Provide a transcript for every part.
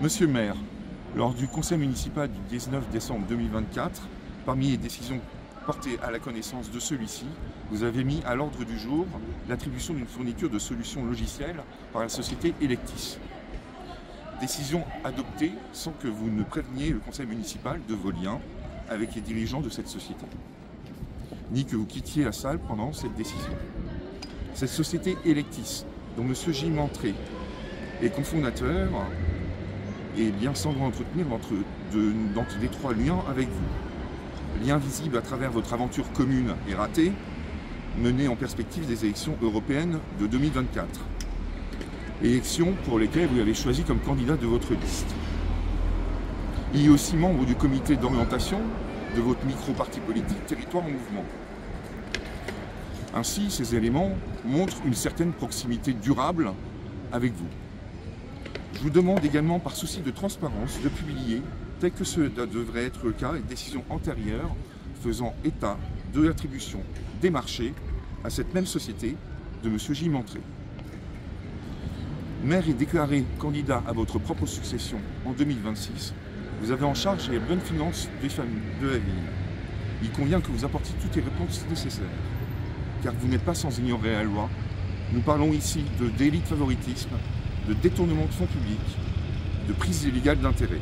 Monsieur le maire, lors du conseil municipal du 19 décembre 2024, parmi les décisions portées à la connaissance de celui-ci, vous avez mis à l'ordre du jour l'attribution d'une fourniture de solutions logicielles par la société Electis. Décision adoptée sans que vous ne préveniez le conseil municipal de vos liens avec les dirigeants de cette société, ni que vous quittiez la salle pendant cette décision. Cette société Electis, dont M. Gilles Mentré est cofondateur, et bien semble entretenir d'étroits liens avec vous. Liens visibles à travers votre aventure commune et ratée, menée en perspective des élections européennes de 2024. Élections pour lesquelles vous avez choisi comme candidat de votre liste. Il est aussi membre du comité d'orientation de votre micro-parti politique Territoire en Mouvement. Ainsi, ces éléments montrent une certaine proximité durable avec vous. Je vous demande également, par souci de transparence, de publier, tel que cela devrait être le cas, les décisions antérieures faisant état de l'attribution des marchés à cette même société de M. Gilles Mentré. Maire et déclaré candidat à votre propre succession en 2026, vous avez en charge les bonnes finances des familles de la ville. Il convient que vous apportiez toutes les réponses nécessaires, car vous n'êtes pas sans ignorer la loi. Nous parlons ici de délit de favoritisme, de détournement de fonds publics, de prise illégale d'intérêt.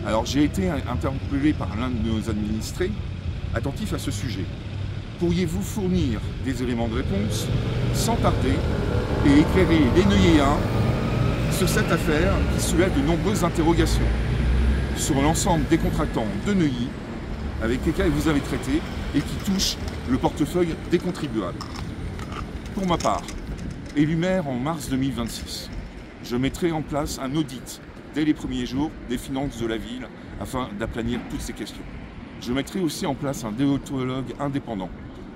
Alors j'ai été interpellé par l'un de nos administrés, attentif à ce sujet. Pourriez-vous fournir des éléments de réponse sans tarder et éclairer les Neuilléens sur cette affaire qui soulève de nombreuses interrogations sur l'ensemble des contractants de Neuilly avec lesquels vous avez traité et qui touchent le portefeuille des contribuables. Pour ma part, élu maire en mars 2026, je mettrai en place un audit dès les premiers jours des finances de la ville afin d'aplanir toutes ces questions. Je mettrai aussi en place un déontologue indépendant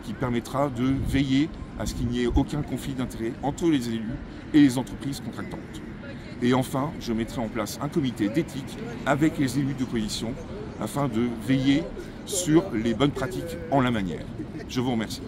qui permettra de veiller à ce qu'il n'y ait aucun conflit d'intérêts entre les élus et les entreprises contractantes. Et enfin, je mettrai en place un comité d'éthique avec les élus d'opposition afin de veiller sur les bonnes pratiques en la matière. Je vous remercie.